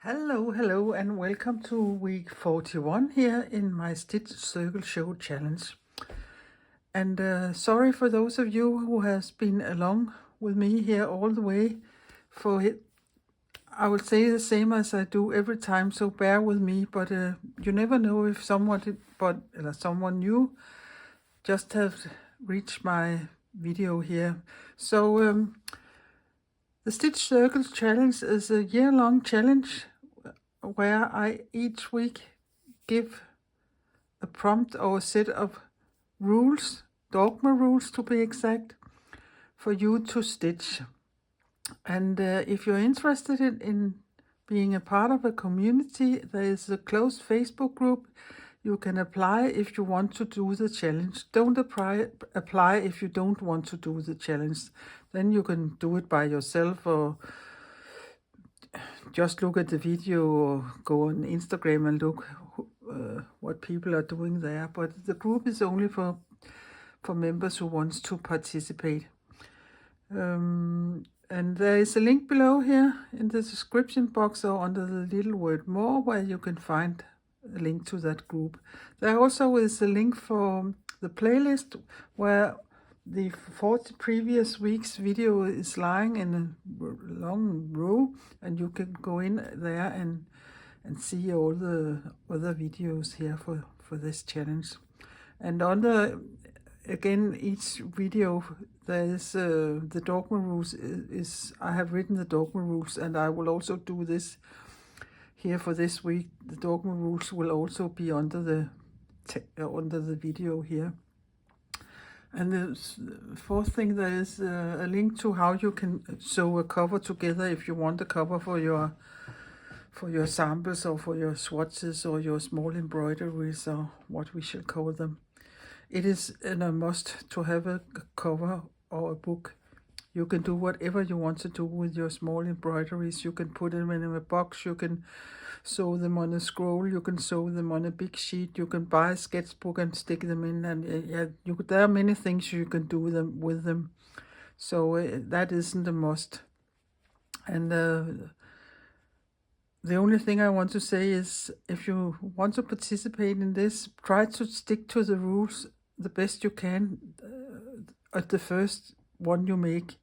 Hello, and welcome to week 41 here in my Stitch Circle Show Challenge. And sorry for those of you who has been along with me here all the way. For it, I will say the same as I do every time, so bear with me. But you never know if someone new just have reached my video here. So the Stitch Circle Challenge is a year-long challenge where I each week give a prompt or a set of rules, Dogma Rules to be exact, for you to stitch. And if you're interested in being a part of a community, there is a closed Facebook group. You can apply if you want to do the challenge. Don't apply if you don't want to do the challenge. Then you can do it by yourself or just look at the video or go on Instagram and look what people are doing there. But the group is only for members who wants to participate. And there is a link below here in the description box or under the little word more where you can find a link to that group. There also is a link for the playlist where the 40 previous weeks video is lying in a long row, and you can go in there and see all the other videos here for this challenge. And under, again, each video there is the Dogma Rules I have written the Dogma Rules, and I will also do this here for this week. The Dogma Rules will also be under the video here. And the fourth thing, there is a link to how you can sew a cover together if you want a cover for your samples or for your swatches or your small embroideries or what we shall call them. It is a must to have a cover or a book. You can do whatever you want to do with your small embroideries. You can put them in a box, you can sew them on a scroll, you can sew them on a big sheet, you can buy a sketchbook and stick them in, and there are many things you can do with them. So that isn't a must. And the only thing I want to say is, if you want to participate in this, try to stick to the rules the best you can at the first one you make.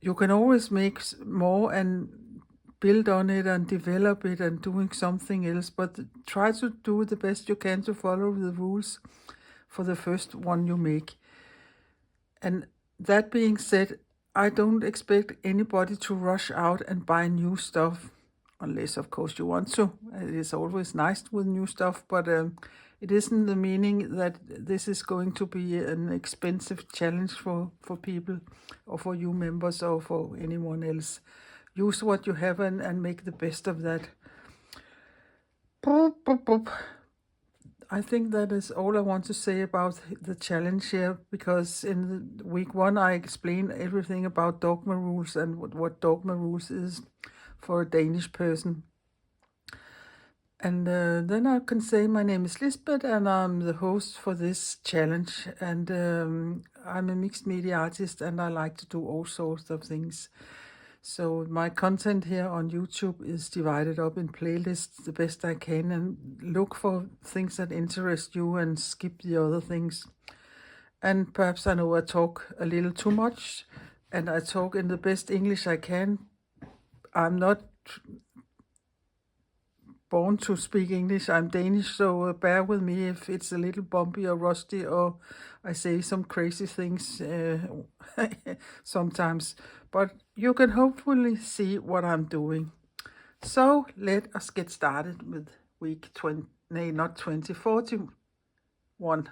You can always make more and build on it and develop it and doing something else, but try to do the best you can to follow the rules for the first one you make. And that being said, I don't expect anybody to rush out and buy new stuff, unless of course you want to. It is always nice with new stuff, but it isn't the meaning that this is going to be an expensive challenge for people or for you members or for anyone else. Use what you have and make the best of that. I think that is all I want to say about the challenge here, because in week 1 I explained everything about Dogma Rules and what Dogma Rules is for a Danish person. And then I can say my name is Lisbeth and I'm the host for this challenge. And I'm a mixed media artist and I like to do all sorts of things. So my content here on YouTube is divided up in playlists the best I can, and look for things that interest you and skip the other things. And perhaps I know I talk a little too much and I talk in the best English I can. I'm not born to speak English. I'm Danish, so bear with me if it's a little bumpy or rusty or I say some crazy things sometimes. But you can hopefully see what I'm doing. So let us get started with week 41.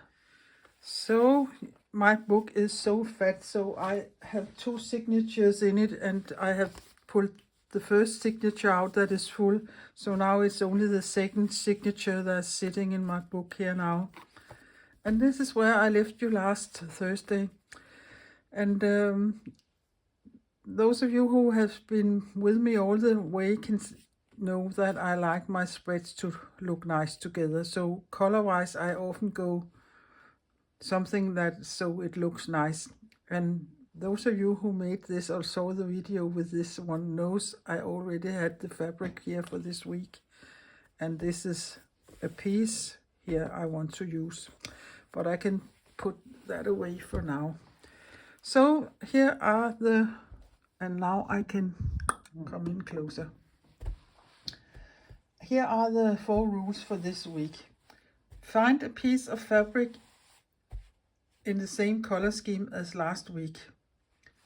So my book is so fat, so I have 2 signatures in it, and I have pulled the first signature out that is full. So now it's only the second signature that's sitting in my book here now. And this is where I left you last Thursday. And those of you who have been with me all the way can know that I like my spreads to look nice together. So color-wise, I often go something that so it looks nice. And those of you who made this or saw the video with this one knows I already had the fabric here for this week. And this is a piece here I want to use. But I can put that away for now. So here are and now I can come in closer. Here are the 4 rules for this week. Find a piece of fabric in the same color scheme as last week.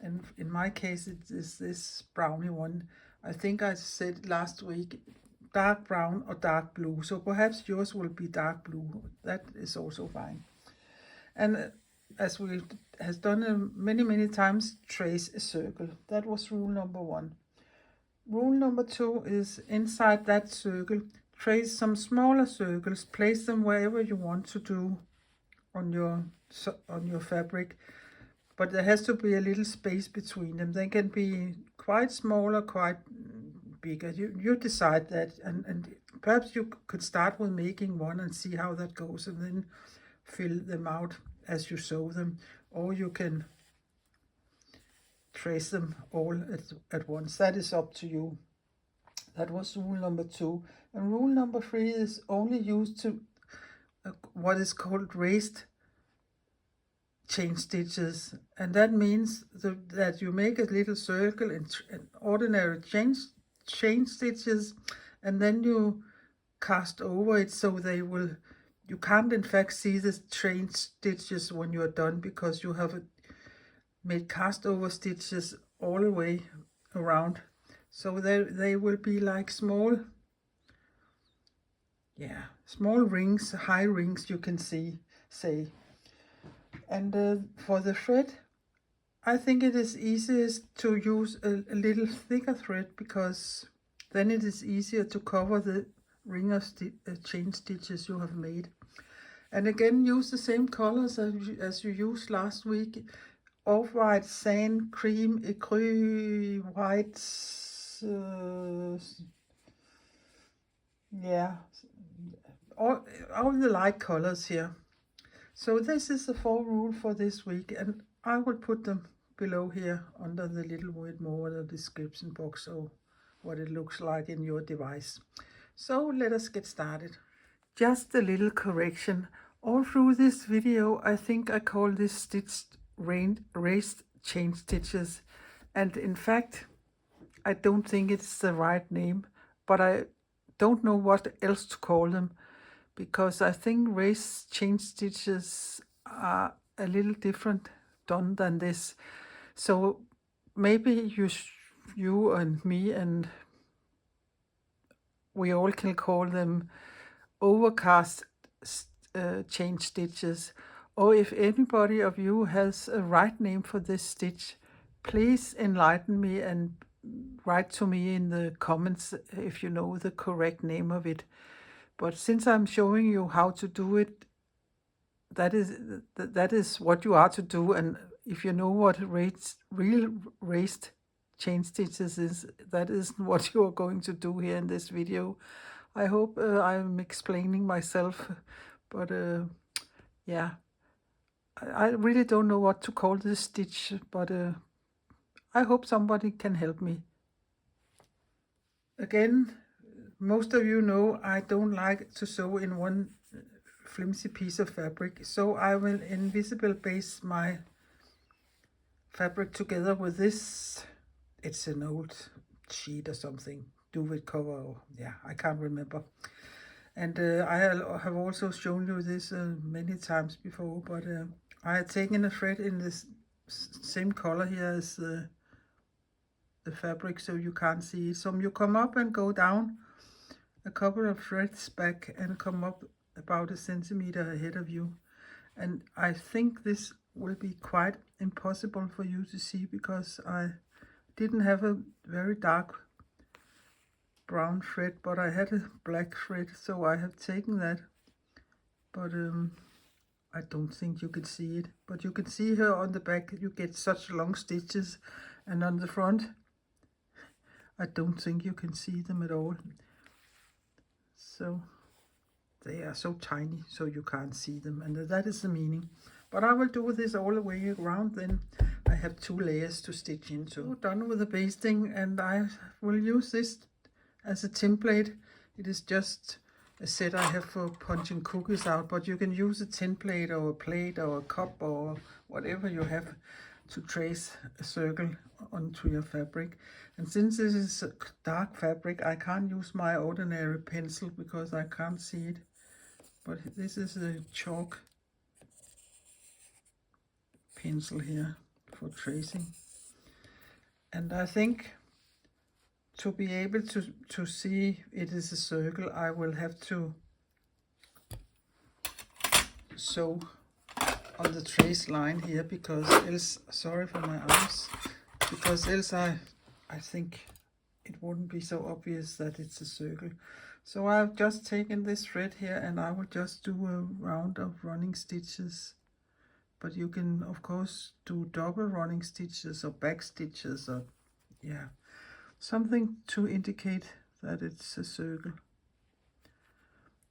And in my case, it is this brownie one. I think I said last week dark brown or dark blue. So perhaps yours will be dark blue. That is also fine. And as we has done many times, trace a circle. That was rule number 1. Rule number 2 is inside that circle, trace some smaller circles, place them wherever you want to do on your fabric, but there has to be a little space between them. They can be quite small or quite bigger. You decide that, and perhaps you could start with making one and see how that goes, and then fill them out as you sew them, or you can trace them all at once. That is up to you. That was rule number 2. And rule number 3 is only used to what is called raised chain stitches, and that means that you make a little circle in ordinary chain stitches, and then you cast over it so you can't in fact see the chain stitches when you are done, because you have made cast over stitches all the way around. So they will be like small rings, high rings, you can say. And for the thread, I think it is easiest to use a little thicker thread, because then it is easier to cover the ring of chain stitches you have made. And again, use the same colors as you used last week. Off-white, sand, cream, ecru, white, all the light colors here. So this is the 4 rules for this week, and I will put them below here under the little bit more the description box, or what it looks like in your device. So let us get started. Just a little correction. All through this video, I think I call this stitch raised chain stitches, and in fact I don't think it's the right name, but I don't know what else to call them, because I think raised chain stitches are a little different done than this. So maybe you and me and we all can call them overcast chain stitches. Or if anybody of you has a right name for this stitch, please enlighten me and write to me in the comments if you know the correct name of it. But since I'm showing you how to do it, that is what you are to do. And if you know what real raised chain stitches is, that is what you are going to do here in this video. I hope I'm explaining myself, but yeah, I really don't know what to call this stitch, but I hope somebody can help me. Again, most of you know I don't like to sew in one flimsy piece of fabric, so I will invisible base my fabric together with this. It's an old sheet or something, duvet cover, or I can't remember. And I have also shown you this many times before, but I had taken a thread in this same color here as the fabric, so you can't see it. So you come up and go down a couple of threads back and come up about 1 centimeter ahead of you. And I think this will be quite impossible for you to see, because I didn't have a very dark brown thread, but I had a black thread, so I have taken that. But I don't think you can see it, but you can see here on the back you get such long stitches, and on the front I don't think you can see them at all. So they are so tiny, so you can't see them, and that is the meaning. But I will do this all the way around, then I have 2 layers to stitch into. So done with the basting, and I will use this as a template. It is just a set I have for punching cookies out, but you can use a template or a plate or a cup or whatever you have to trace a circle onto your fabric. And since this is a dark fabric, I can't use my ordinary pencil because I can't see it. But this is a chalk pencil here for tracing. And I think to be able to see it is a circle, I will have to sew on the trace line here, because else, sorry for my arms, because else I think it wouldn't be so obvious that it's a circle. So I've just taken this thread here and I will just do a round of running stitches. But you can of course do double running stitches or back stitches, or yeah, something to indicate that it's a circle.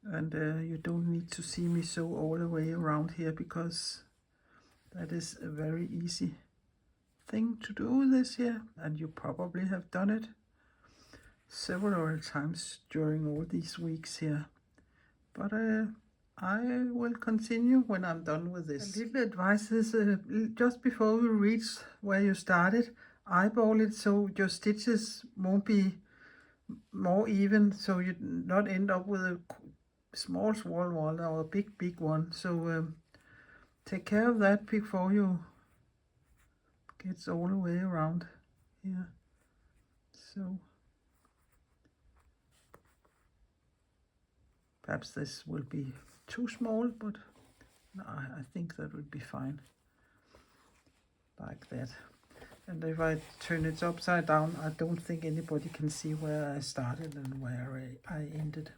And you don't need to see me sew all the way around here, because that is a very easy thing to do this year, and you probably have done it several times during all these weeks here. But I will continue when I'm done with this. A little advice is just before you reach where you started, eyeball it so your stitches won't be more even, so you not end up with a small one or a big one. So take care of that before you get all the way around here. So perhaps this will be too small, but no, I think that would be fine like that. And if I turn it upside down, I don't think anybody can see where I started and where I ended.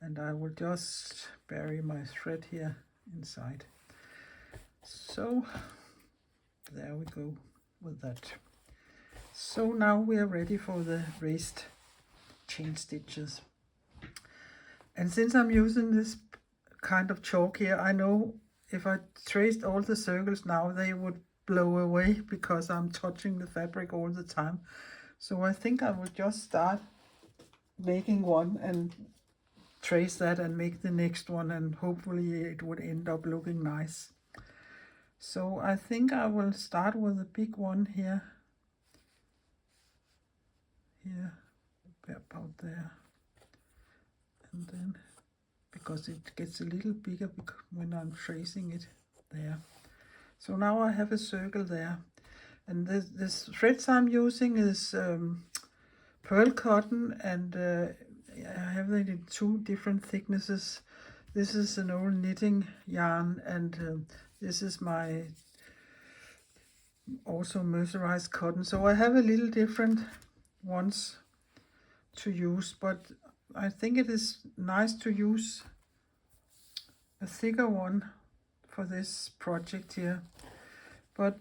And I will just bury my thread here inside. So there we go with that. So now we are ready for the raised chain stitches. And since I'm using this kind of chalk here, I know if I traced all the circles now, they would blow away because I'm touching the fabric all the time. So I think I will just start making one and trace that and make the next one, and hopefully it would end up looking nice. So I think I will start with a big one here, about there, and then because it gets a little bigger when I'm tracing it there. So now I have a circle there, and this threads I'm using is pearl cotton, and I have it in 2 different thicknesses. This is an old knitting yarn, and this is my also mercerized cotton. So I have a little different ones to use, but I think it is nice to use a thicker one for this project here. But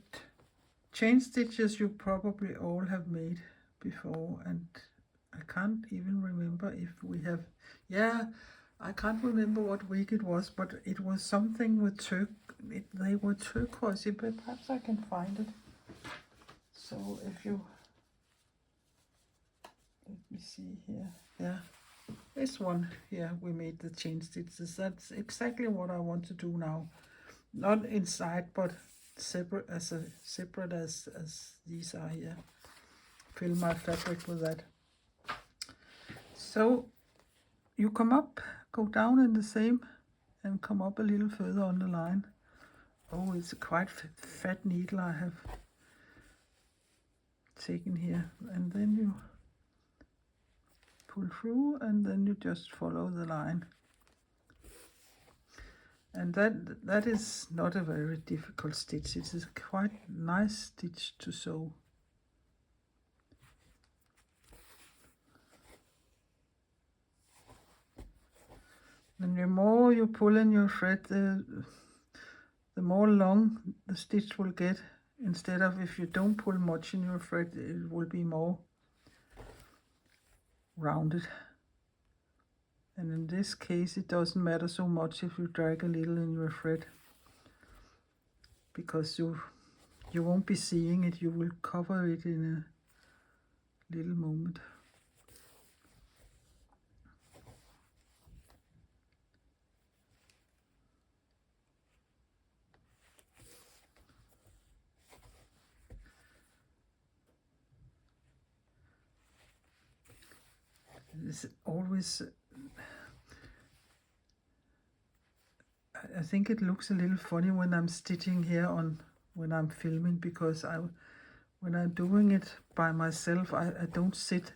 chain stitches you probably all have made before, and I can't even remember if we have, I can't remember what week it was, but it was something with they were turquoise, but perhaps I can find it. So if you, let me see here, this one here, we made the chain stitches. That's exactly what I want to do now. Not inside, but separate as these are here. Fill my fabric with that. So you come up, go down in the same, and come up a little further on the line. Oh, it's a quite fat needle I have taken here, and then you pull through, and then you just follow the line. And that is not a very difficult stitch. It is a quite nice stitch to sew. And the more you pull in your thread, the more long the stitch will get. Instead of if you don't pull much in your thread, it will be more rounded. And in this case, it doesn't matter so much if you drag a little in your thread. because you won't be seeing it. You will cover it in a little moment. It's always, I think it looks a little funny when I'm stitching here when I'm filming, because when I'm doing it by myself, I don't sit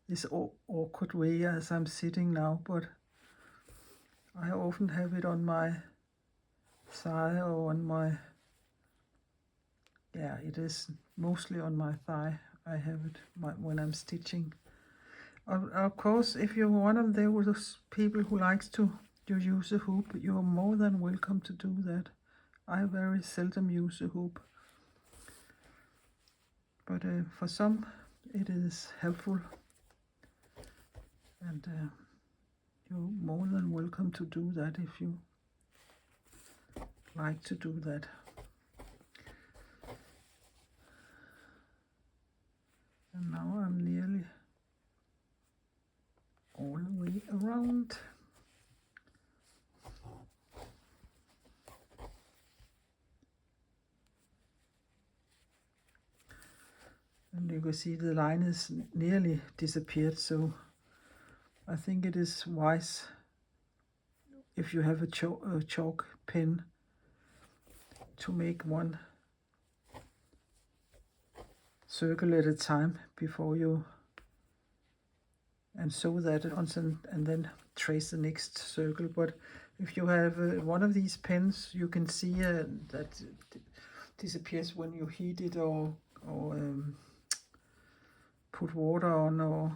this awkward way as I'm sitting now, but I often have it on my thigh or on my, yeah, it is mostly on my thigh. I have it when I'm stitching. Of course, if you're one of those people who likes to use a hoop, you're more than welcome to do that. I very seldom use a hoop, but for some it is helpful, and you're more than welcome to do that if you like to do that. And now I'm nearly all the way around. And you can see the line is nearly disappeared, so I think it is wise, if you have a chalk pen, to make one circle at a time before you, and sew that on, and then trace the next circle. But if you have one of these pens, you can see that it disappears when you heat it or put water on, or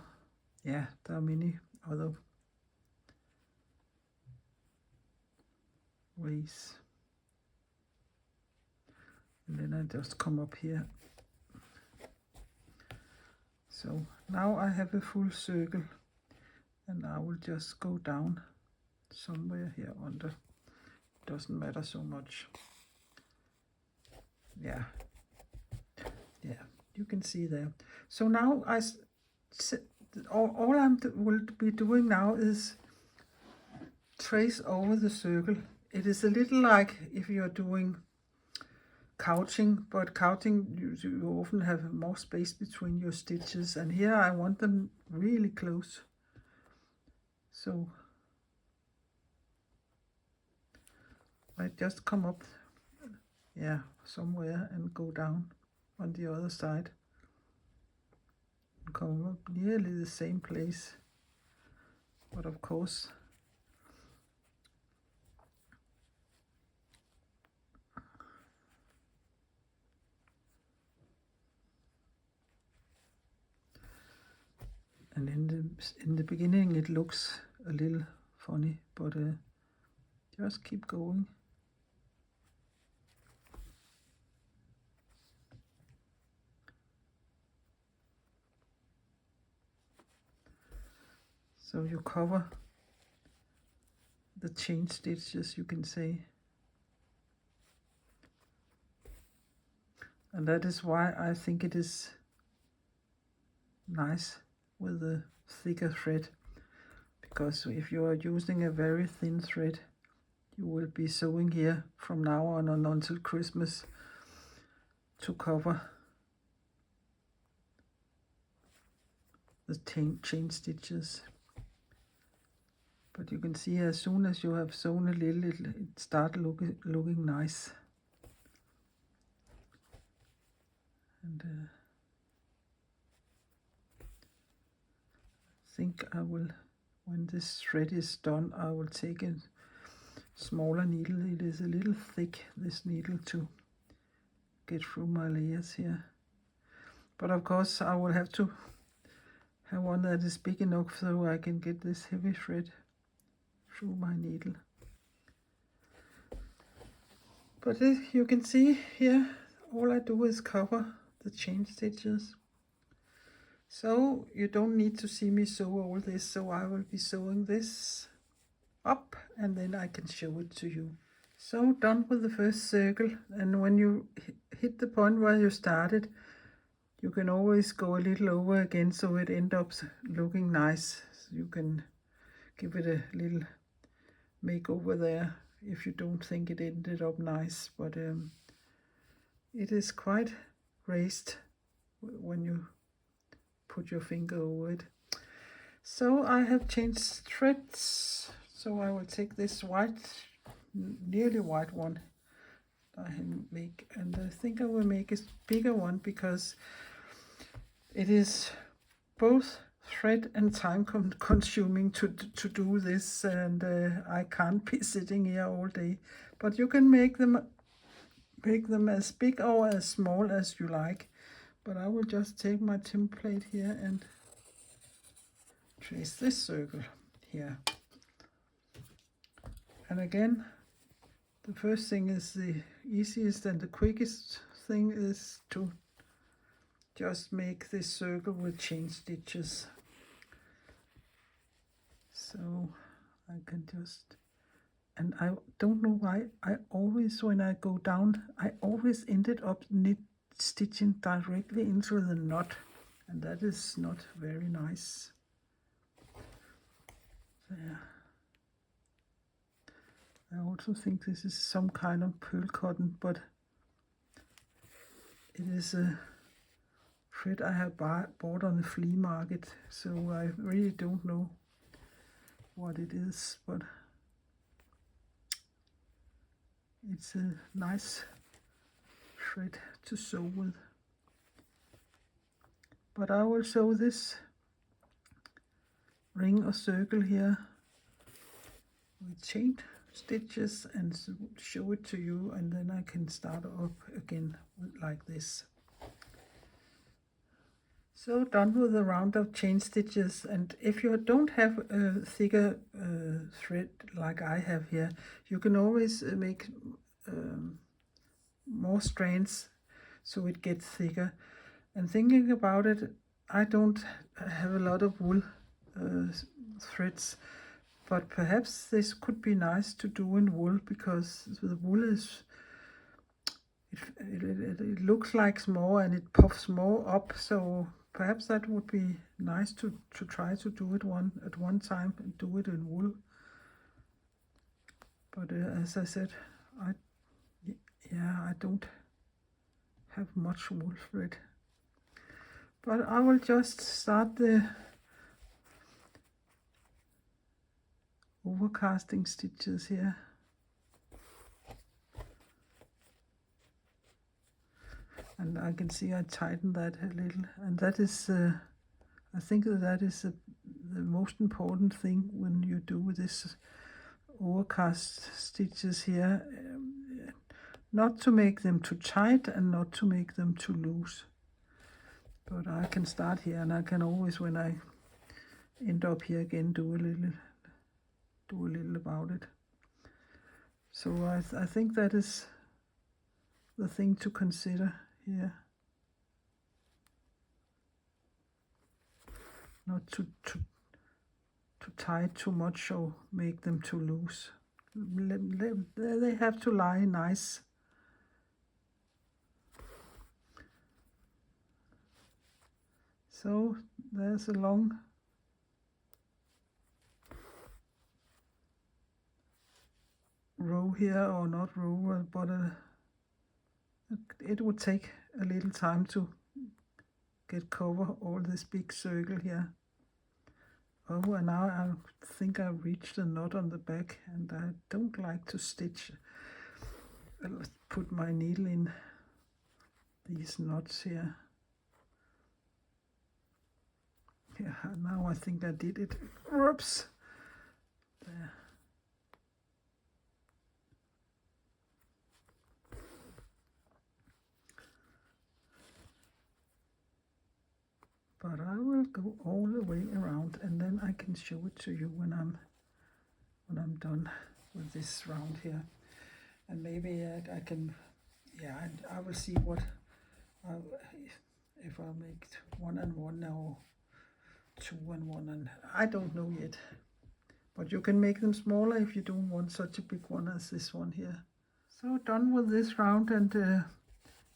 yeah, there are many other ways. And then I just come up here. So now I have a full circle, and I will just go down somewhere here under. Doesn't matter so much. Yeah, you can see there. So now all I will be doing now is trace over the circle. It is a little like if you're doing couching, but couching you often have more space between your stitches, and here I want them really close. So I just come up, yeah, somewhere, and go down on the other side, and come up nearly the same place, but of course and in the beginning it looks a little funny, but just keep going. So you cover the chain stitches, you can say. And that is why I think it is nice with a thicker thread, because if you are using a very thin thread, you will be sewing here from now on until Christmas to cover the chain stitches. But you can see as soon as you have sewn a little, it starts looking nice. And I think I will, when this thread is done, I will take a smaller needle. It is a little thick, this needle, to get through my layers here. But of course I will have to have one that is big enough so I can get this heavy thread through my needle. But you can see here, all I do is cover the chain stitches. So you don't need to see me sew all this, so I will be sewing this up, and then I can show it to you So done with the first circle, and when you hit the point where you started, you can always go a little over again so it ends up looking nice. So you can give it a little makeover there if you don't think it ended up nice, but it is quite raised when you put your finger over it. So I have changed threads, so I will take this white, nearly white one I make, and I think I will make a bigger one because it is both thread and time consuming to do this, and I can't be sitting here all day. But you can make them as big or as small as you like. But I will just take my template here and trace this circle here. And again, the first thing is the easiest and the quickest thing is to just make this circle with chain stitches. So I can just, and I don't know why, I always, when I go down, I always ended up stitching directly into the knot, and that is not very nice. There. I also think this is some kind of pearl cotton, but it is a thread I have bought on the flea market, so I really don't know what it is, but it's a nice thread to sew with. But I will sew this ring or circle here with chain stitches and show it to you, and then I can start up again like this. So done with a round of chain stitches, and if you don't have a thicker thread like I have here, you can always make more strands so it gets thicker. And thinking about it, I don't have a lot of wool threads, but perhaps this could be nice to do in wool, because the wool is, it looks like more and it puffs more up, so perhaps that would be nice to try to do it at one time and do it in wool. But as I said, I don't have much wool thread. But I will just start the overcasting stitches here. And I can see I tighten that a little, and that is, I think that is the most important thing when you do this overcast stitches here, not to make them too tight and not to make them too loose. But I can start here, and I can always, when I end up here again, do a little about it. So I think that is the thing to consider here. Not to tie too much or make them too loose. They have to lie nice. So there's a long row here, or not row, but it would take a little time to cover all this big circle here. Oh, and now I think I reached the knot on the back, and I don't like to stitch, put my needle in these knots here. Yeah, now I think I did it. Whoops. There. But I will go all the way around, and then I can show it to you when I'm done with this round here. And maybe I can, I will see what if I'll make 1 and 1 or 2 and 1, and I don't know yet. But you can make them smaller if you don't want such a big one as this one here. So done with this round, and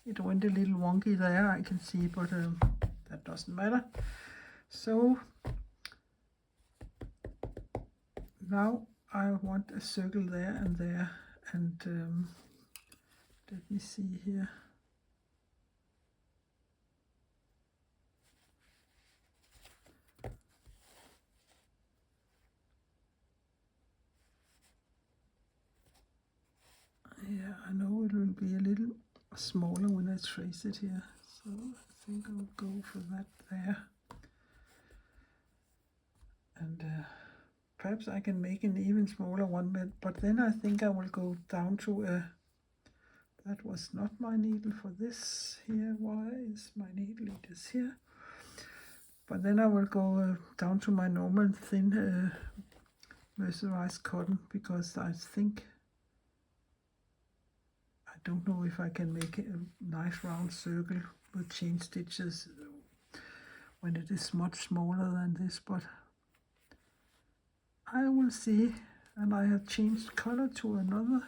it went a little wonky there, I can see, but that doesn't matter. So now I want a circle there and there, and let me see here. Yeah, I know it will be a little smaller when I trace it here, so I think I'll go for that there. And perhaps I can make an even smaller one, but then I think I will go down to a... That was not my needle for this here. Why is my needle? It is here. But then I will go down to my normal thin mercerized cotton, because I think... I don't know if I can make a nice round circle with chain stitches when it is much smaller than this, but I will see. And I have changed color to another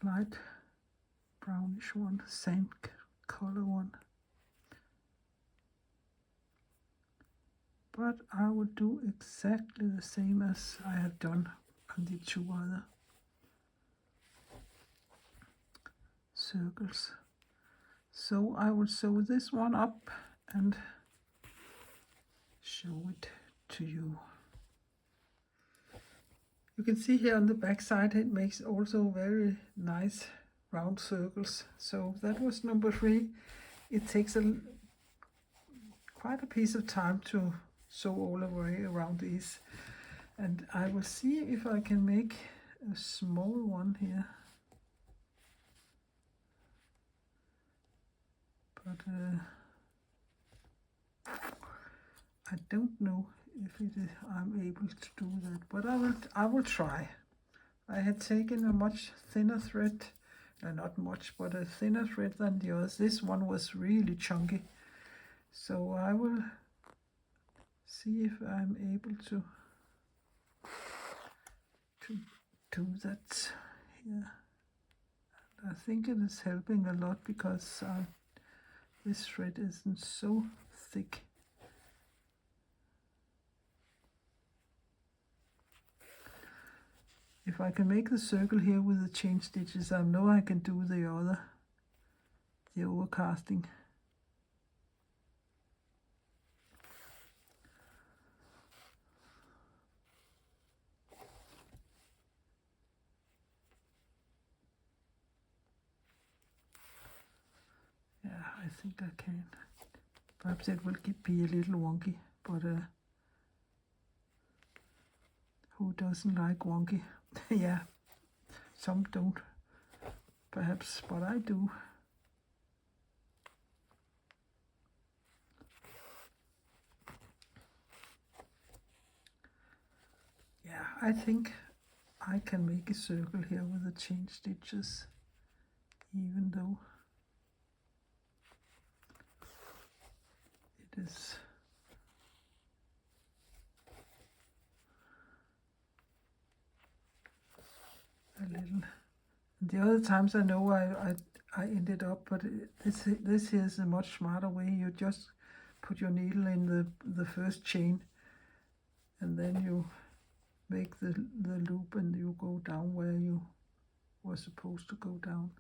light brownish one, sand color one. But I will do exactly the same as I have done on the two other circles. So I will sew this one up and show it to you. You can see here on the back side it makes also very nice round circles. So that was number 3. It takes quite a piece of time to sew all the way around these, and I will see if I can make a small one here. But I don't know if I'm able to do that, but I will try. I had taken a much thinner thread, not much, but a thinner thread than the others. This one was really chunky, so I will see if I'm able to do that here. I think it is helping a lot because this thread isn't so thick. If I can make the circle here with the chain stitches, I know I can do the overcasting. Yeah, I think I can. Perhaps it will be a little wonky, but who doesn't like wonky? Yeah, some don't, perhaps, but I do. Yeah, I think I can make a circle here with the chain stitches, even though it is a little. The other times I know I ended up, but this here is a much smarter way. You just put your needle in the first chain, and then you make the loop and you go down where you were supposed to go down.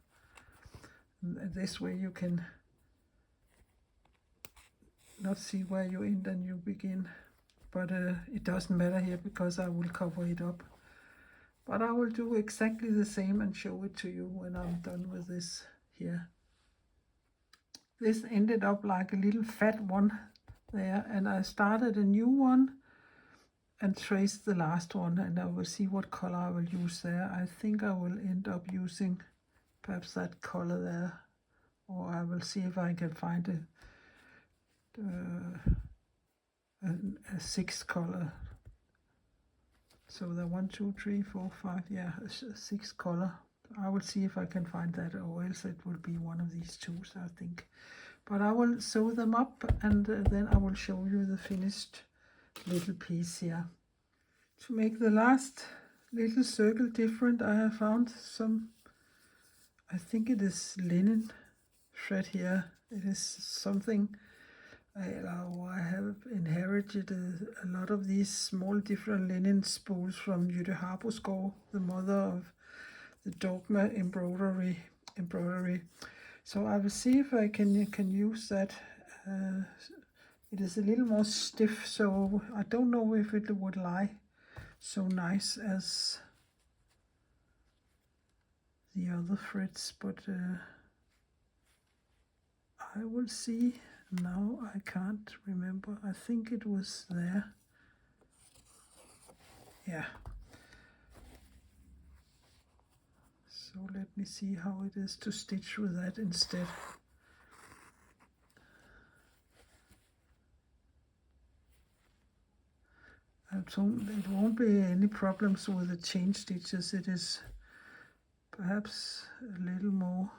And this way you can not see where you end and you begin, but it doesn't matter here because I will cover it up. But I will do exactly the same and show it to you when I'm done with this here. This ended up like a little fat one there, and I started a new one and traced the last one, and I will see what color I will use there. I think I will end up using perhaps that color there, or I will see if I can find a sixth color. So the 1, 2, 3, 4, 5, yeah, a sixth color. I will see if I can find that, or else it will be one of these two, I think. But I will sew them up, and then I will show you the finished little piece here. To make the last little circle different, I have found some, I think it is linen thread here. It is something I have inherited a lot of these small different linen spools from Jytte Harborsgaard, the mother of the Dogma embroidery. So I will see if I can use that. It is a little more stiff, so I don't know if it would lie so nice as the other threads, but I will see. Now I can't remember. I think it was there. Yeah. So let me see how it is to stitch with that instead. It won't be any problems with the chain stitches. It is perhaps a little more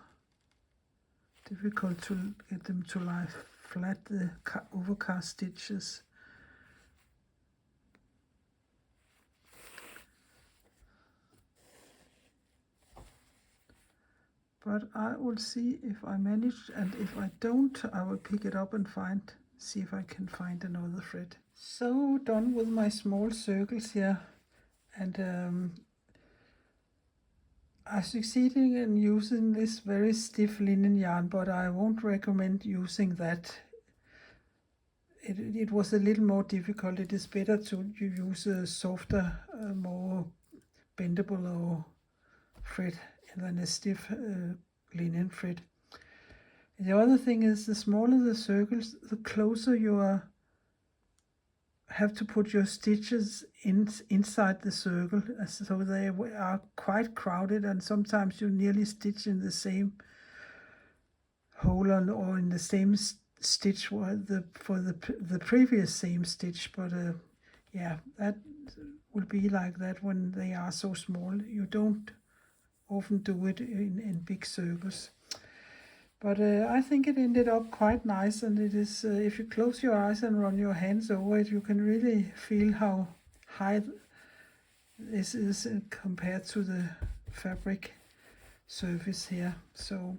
difficult to get them to lie flat, the overcast stitches. But I will see if I manage, and if I don't, I will pick it up and see if I can find another thread. So done with my small circles here, and I'm succeeding in using this very stiff linen yarn, but I won't recommend using that. It was a little more difficult. It is better to use a softer, more bendable thread than a stiff linen thread. The other thing is, the smaller the circles, the closer you have to put your stitches inside the circle, so they are quite crowded, and sometimes you nearly stitch in the same hole or in the same stitch for the previous same stitch. But yeah, that will be like that when they are so small. You don't often do it in big circles. But I think it ended up quite nice, and it is, if you close your eyes and run your hands over it, you can really feel how high this is compared to the fabric surface here. So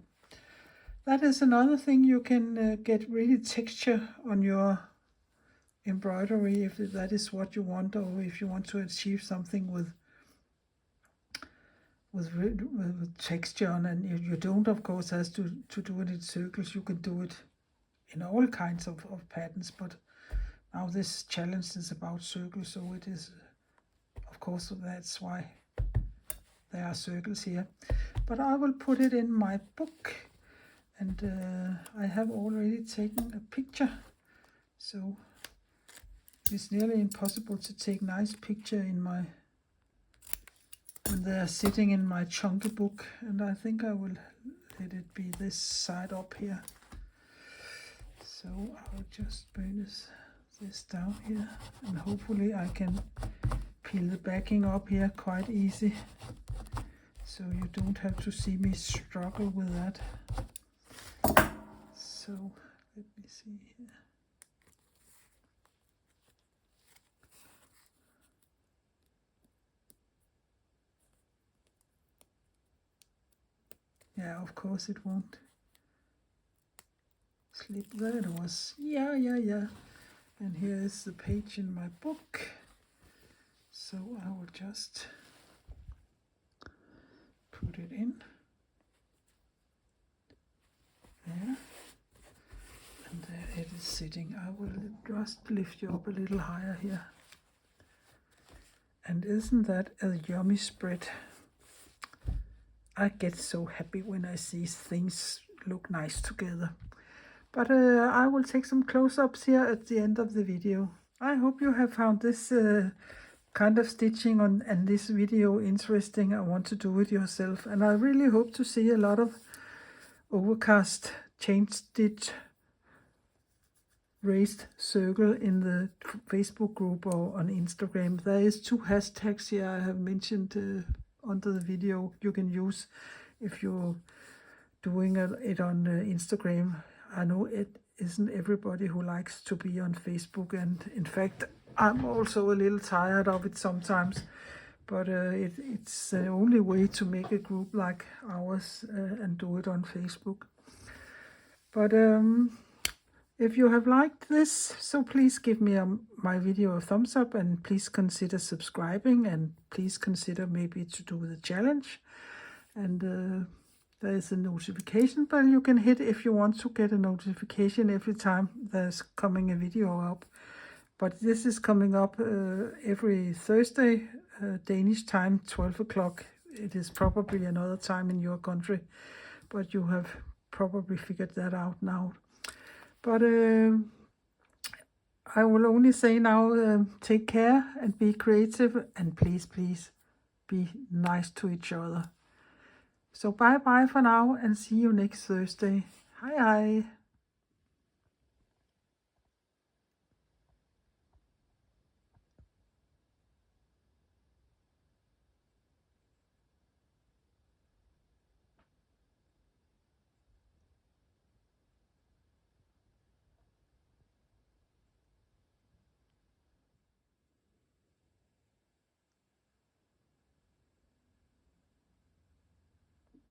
that is another thing. You can get really texture on your embroidery if that is what you want, or if you want to achieve something with texture on, and you don't of course have to do it in circles. You can do it in all kinds of patterns, but now this challenge is about circles, so it is, of course, that's why there are circles here. But I will put it in my book, and I have already taken a picture, so it's nearly impossible to take nice picture when they are sitting in my chunky book, and I think I will let it be this side up here. So I'll just bring this down here, and hopefully I can peel the backing up here quite easy, so you don't have to see me struggle with that. So let me see here. Yeah, of course it won't slip. There it was. Yeah. And here is the page in my book. So I will just put it in there. And there it is sitting. I will just lift you up a little higher here. And isn't that a yummy spread? I get so happy when I see things look nice together. But I will take some close-ups here at the end of the video. I hope you have found this kind of stitching and this video interesting. I want to do it yourself, and I really hope to see a lot of overcast chain stitch raised circle in the Facebook group or on Instagram. There is 2 hashtags here I have mentioned under the video you can use if you're doing it on Instagram. I know it isn't everybody who likes to be on Facebook, and in fact I'm also a little tired of it sometimes, but it's the only way to make a group like ours and do it on Facebook. But if you have liked this, so please give me my video a thumbs up, and please consider subscribing, and please consider maybe to do the challenge. And there is a notification bell you can hit if you want to get a notification every time there's coming a video up. But this is coming up every Thursday, Danish time, 12 o'clock. It is probably another time in your country, but you have probably figured that out now. But I will only say now, take care and be creative, and please, please be nice to each other. So bye-bye for now, and see you next Thursday. Hej hej.